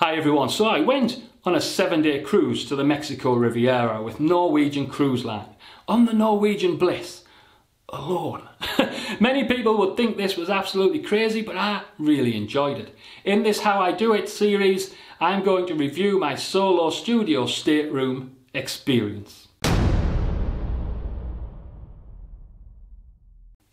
Hi everyone, so I went on a 7-day cruise to the Mexico Riviera with Norwegian Cruise Line on the Norwegian Bliss, alone. Many people would think this was absolutely crazy, but I really enjoyed it. In this How I Do It series, I'm going to review my Solo Studio Stateroom experience.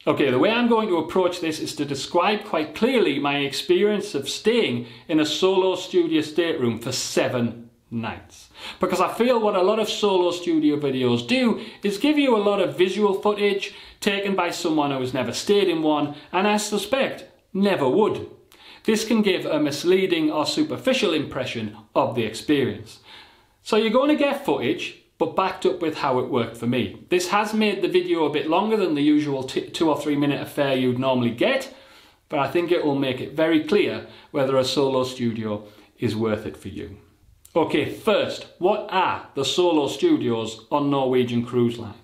Okay, the way I'm going to approach this is to describe quite clearly my experience of staying in a Solo Studio Stateroom for 7 nights. Because I feel what a lot of solo studio videos do is give you a lot of visual footage taken by someone who has never stayed in one, and I suspect never would. This can give a misleading or superficial impression of the experience. So you're going to get footage, but backed up with how it worked for me. This has made the video a bit longer than the usual 2 or 3 minute affair you'd normally get, but I think it will make it very clear whether a solo studio is worth it for you. Okay, first, what are the solo studios on Norwegian Cruise Line?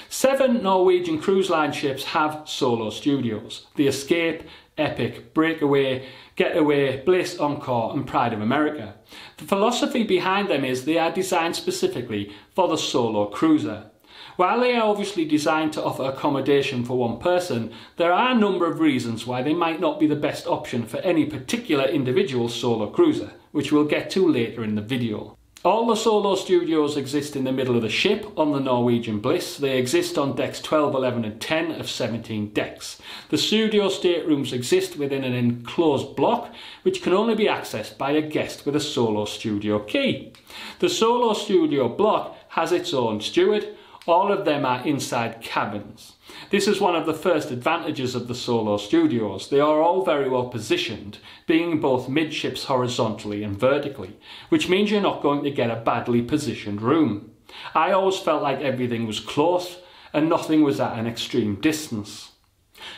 7 Norwegian Cruise Line ships have solo studios: the Escape, Epic, Breakaway, Getaway, Bliss, Encore and Pride of America. The philosophy behind them is they are designed specifically for the solo cruiser. While they are obviously designed to offer accommodation for one person, there are a number of reasons why they might not be the best option for any particular individual solo cruiser, which we'll get to later in the video. All the solo studios exist in the middle of the ship on the Norwegian Bliss. They exist on decks 12, 11 and 10 of 17 decks. The studio staterooms exist within an enclosed block which can only be accessed by a guest with a solo studio key. The solo studio block has its own steward. All of them are inside cabins. This is one of the first advantages of the solo studios. They are all very well positioned, being both midships horizontally and vertically, which means you're not going to get a badly positioned room. I always felt like everything was close and nothing was at an extreme distance.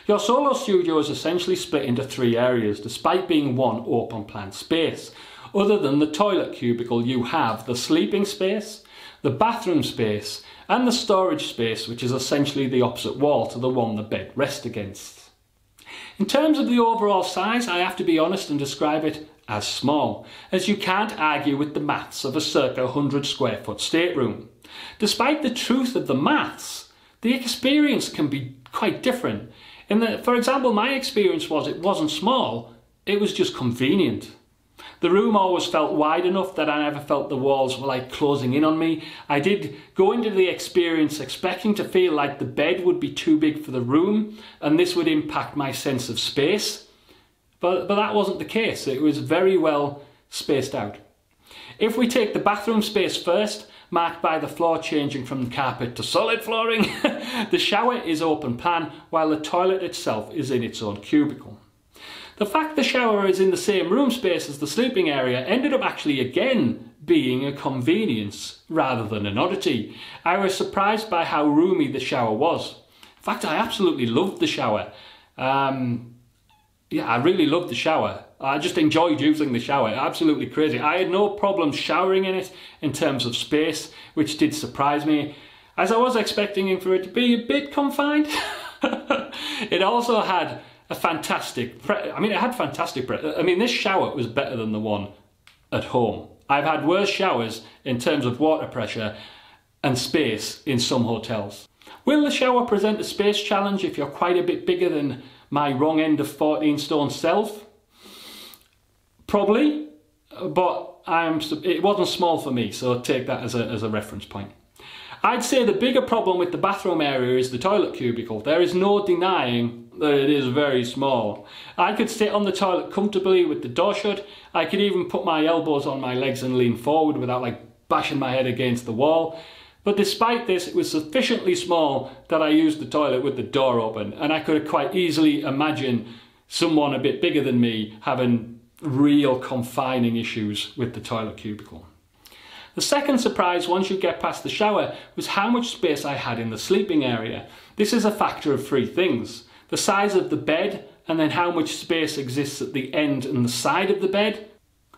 Your solo studio is essentially split into 3 areas, despite being one open plan space. Other than the toilet cubicle, you have the sleeping space, the bathroom space, and the storage space, which is essentially the opposite wall to the one the bed rests against. In terms of the overall size, I have to be honest and describe it as small, as you can't argue with the maths of a circa 100 square foot stateroom. Despite the truth of the maths, the experience can be quite different. For example, my experience was it wasn't small, it was just convenient. The room always felt wide enough that I never felt the walls were like closing in on me. I did go into the experience expecting to feel like the bed would be too big for the room and this would impact my sense of space. But that wasn't the case. It was very well spaced out. If we take the bathroom space first, marked by the floor changing from carpet to solid flooring, the shower is open plan while the toilet itself is in its own cubicle. The fact the shower is in the same room space as the sleeping area ended up actually again being a convenience rather than an oddity. I was surprised by how roomy the shower was. In fact, I absolutely loved the shower. Yeah, I really loved the shower. I just enjoyed using the shower. Absolutely crazy. I had no problem showering in it in terms of space, which did surprise me, as I was expecting for it to be a bit confined. It also had this shower was better than the one at home. I've had worse showers in terms of water pressure and space in some hotels. Will the shower present a space challenge if you're quite a bit bigger than my wrong end of 14 stone self? Probably, but it wasn't small for me, so take that as a reference point. I'd say the bigger problem with the bathroom area is the toilet cubicle. There is no denying that it is very small. I could sit on the toilet comfortably with the door shut. I could even put my elbows on my legs and lean forward without bashing my head against the wall. But despite this, it was sufficiently small that I used the toilet with the door open, and I could quite easily imagine someone a bit bigger than me having real confining issues with the toilet cubicle. The second surprise, once you get past the shower, was how much space I had in the sleeping area. This is a factor of 3 things: the size of the bed, and then how much space exists at the end and the side of the bed.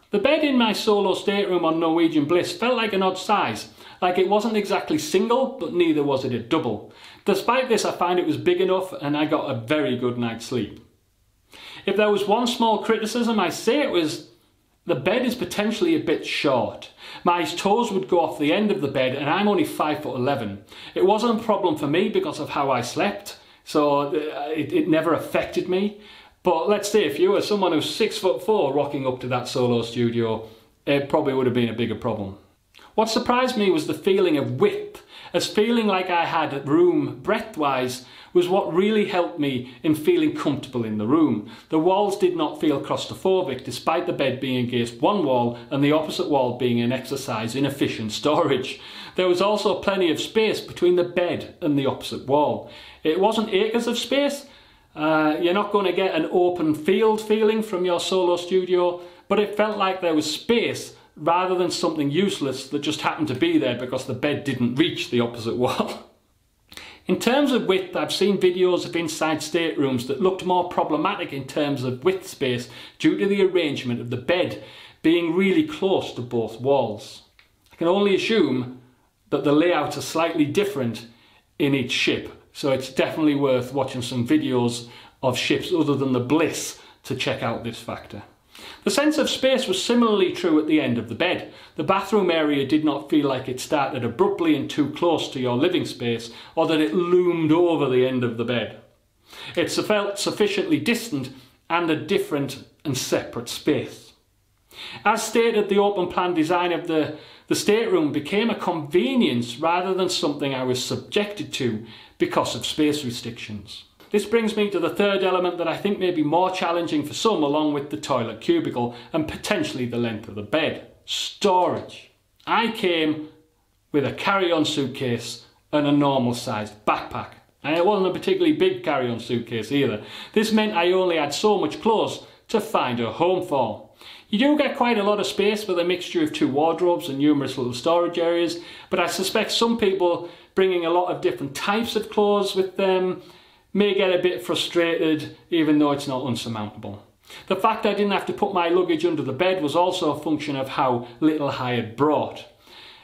The bed in my solo stateroom on Norwegian Bliss felt like an odd size, like it wasn't exactly single, but neither was it a double. Despite this, I found it was big enough and I got a very good night's sleep. If there was one small criticism, I'd say it was the bed is potentially a bit short. My toes would go off the end of the bed and I'm only 5'11". It wasn't a problem for me because of how I slept, so it never affected me. But let's say if you were someone who's 6'4" rocking up to that Solo Studio, it probably would have been a bigger problem. What surprised me was the feeling of width, as feeling like I had room breadth-wise was what really helped me in feeling comfortable in the room. The walls did not feel claustrophobic despite the bed being against one wall and the opposite wall being an exercise in efficient storage. There was also plenty of space between the bed and the opposite wall. It wasn't acres of space. You're not going to get an open field feeling from your Solo Studio, but it felt like there was space rather than something useless that just happened to be there because the bed didn't reach the opposite wall. In terms of width, I've seen videos of inside staterooms that looked more problematic in terms of width space due to the arrangement of the bed being really close to both walls. I can only assume that the layouts are slightly different in each ship, so it's definitely worth watching some videos of ships other than the Bliss to check out this factor. The sense of space was similarly true at the end of the bed. The bathroom area did not feel like it started abruptly and too close to your living space, or that it loomed over the end of the bed. It felt sufficiently distant and a different and separate space. As stated, the open plan design of the stateroom became a convenience rather than something I was subjected to because of space restrictions. This brings me to the third element that I think may be more challenging for some, along with the toilet cubicle and potentially the length of the bed: storage. I came with a carry-on suitcase and a normal sized backpack, and it wasn't a particularly big carry-on suitcase either. This meant I only had so much clothes to find a home for. You do get quite a lot of space with a mixture of 2 wardrobes and numerous little storage areas, but I suspect some people bringing a lot of different types of clothes with them may get a bit frustrated, even though it's not unsurmountable. The fact I didn't have to put my luggage under the bed was also a function of how little I had brought.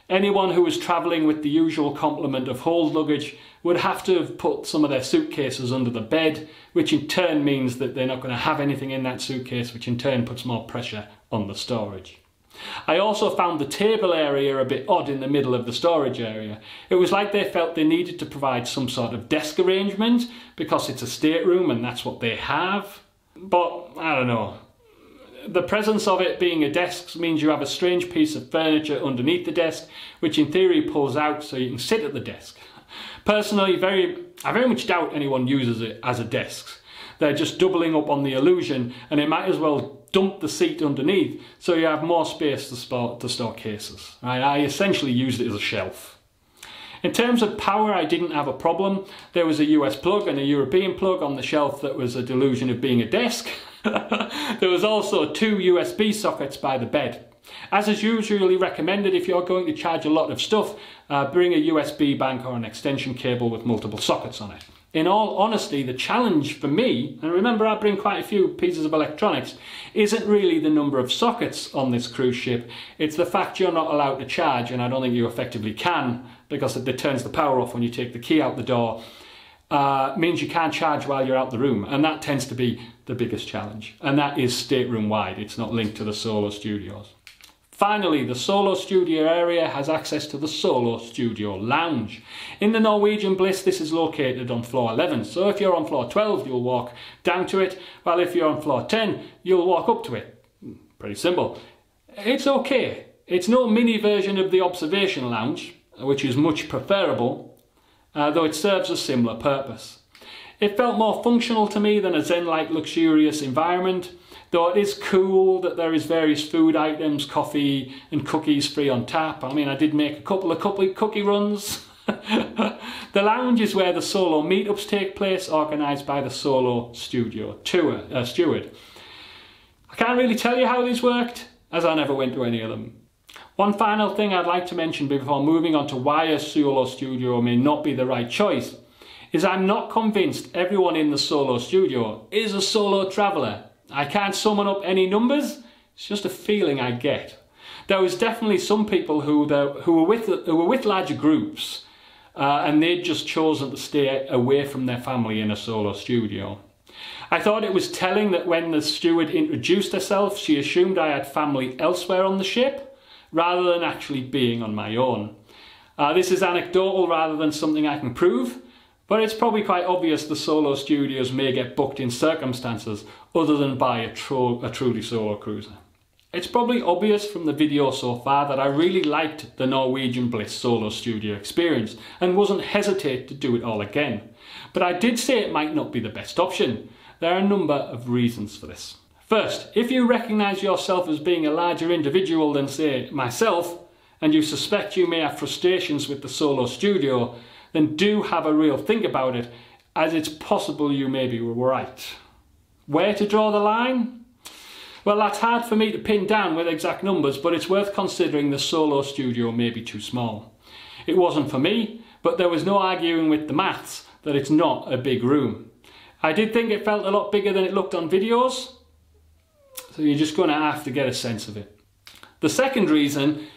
Anyone who was travelling with the usual complement of hold luggage would have to have put some of their suitcases under the bed, which in turn means that they're not going to have anything in that suitcase, which in turn puts more pressure on the storage. I also found the table area a bit odd in the middle of the storage area. It was like they felt they needed to provide some sort of desk arrangement because it's a stateroom and that's what they have. But I don't know. The presence of it being a desk means you have a strange piece of furniture underneath the desk, which in theory pulls out so you can sit at the desk. Personally, I very much doubt anyone uses it as a desk. They're just doubling up on the illusion, and it might as well dump the seat underneath so you have more space to store cases. Right? I essentially used it as a shelf. In terms of power, I didn't have a problem. There was a US plug and a European plug on the shelf that was a delusion of being a desk. There was also 2 USB sockets by the bed. As is usually recommended, if you're going to charge a lot of stuff, bring a USB bank or an extension cable with multiple sockets on it. In all honesty, the challenge for me, and remember I bring quite a few pieces of electronics, isn't really the number of sockets on this cruise ship. It's the fact you're not allowed to charge, and I don't think you effectively can, because it turns the power off when you take the key out the door. Means you can't charge while you're out the room, and that tends to be the biggest challenge. And that is stateroom wide, it's not linked to the Solo Studios. Finally, the Solo Studio area has access to the Solo Studio Lounge. In the Norwegian Bliss, this is located on floor 11, so if you're on floor 12, you'll walk down to it, while if you're on floor 10, you'll walk up to it. Pretty simple. It's okay. It's no mini version of the Observation Lounge, which is much preferable, though it serves a similar purpose. It felt more functional to me than a zen-like luxurious environment, though it is cool that there is various food items, coffee and cookies free on tap. I mean, I did make a couple of cookie runs. The lounge is where the solo meetups take place, organised by the Solo Studio steward. I can't really tell you how these worked, as I never went to any of them. One final thing I'd like to mention before moving on to why a Solo Studio may not be the right choice is I'm not convinced everyone in the Solo Studio is a solo traveller. I can't summon up any numbers, it's just a feeling I get. There was definitely some people who were with larger groups and they'd just chosen to stay away from their family in a Solo Studio. I thought it was telling that when the steward introduced herself, she assumed I had family elsewhere on the ship, rather than actually being on my own. This is anecdotal rather than something I can prove, but it's probably quite obvious the Solo Studios may get booked in circumstances other than by a truly solo cruiser. It's probably obvious from the video so far that I really liked the Norwegian Bliss Solo Studio experience and wasn't hesitate to do it all again. But I did say it might not be the best option. There are a number of reasons for this. First, if you recognise yourself as being a larger individual than, say, myself, and you suspect you may have frustrations with the Solo Studio, then do have a real think about it, as it's possible you may be right. Where to draw the line? Well, that's hard for me to pin down with exact numbers, but it's worth considering the Solo Studio may be too small. It wasn't for me, but there was no arguing with the maths that it's not a big room. I did think it felt a lot bigger than it looked on videos, so you're just going to have to get a sense of it. The second reason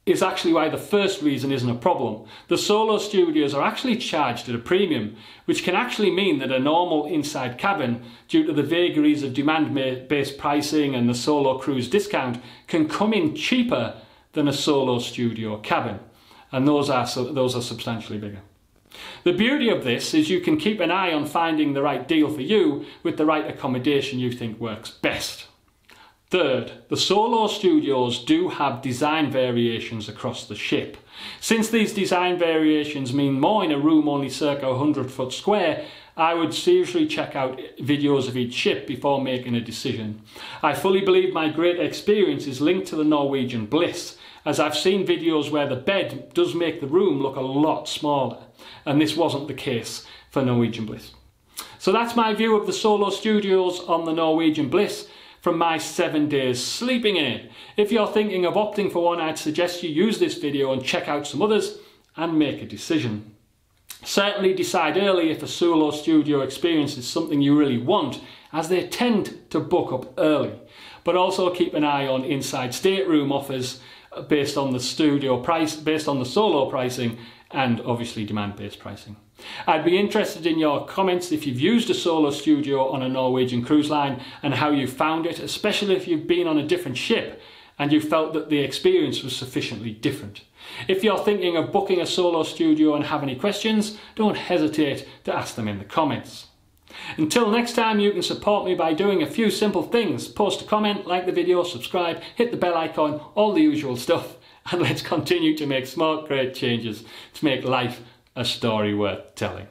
is actually why the first reason isn't a problem. The Solo Studios are actually charged at a premium, which can actually mean that a normal inside cabin, due to the vagaries of demand-based pricing and the Solo Cruise discount, can come in cheaper than a Solo Studio cabin, and those are substantially bigger. The beauty of this is you can keep an eye on finding the right deal for you with the right accommodation you think works best. Third, the Solo Studios do have design variations across the ship. Since these design variations mean more in a room only circa 100 foot square, I would seriously check out videos of each ship before making a decision. I fully believe my great experience is linked to the Norwegian Bliss, as I've seen videos where the bed does make the room look a lot smaller, and this wasn't the case for Norwegian Bliss. So that's my view of the Solo Studios on the Norwegian Bliss from my 7 days sleeping in it. If you're thinking of opting for one, I'd suggest you use this video and check out some others and make a decision. Certainly decide early if a Solo Studio experience is something you really want, as they tend to book up early. But also keep an eye on inside stateroom offers based on the Solo pricing and obviously demand-based pricing. I'd be interested in your comments if you've used a Solo Studio on a Norwegian cruise line and how you found it, especially if you've been on a different ship and you felt that the experience was sufficiently different. If you're thinking of booking a Solo Studio and have any questions, don't hesitate to ask them in the comments. Until next time, you can support me by doing a few simple things. Post a comment, like the video, subscribe, hit the bell icon, all the usual stuff, and let's continue to make smart, great changes to make life a story worth telling.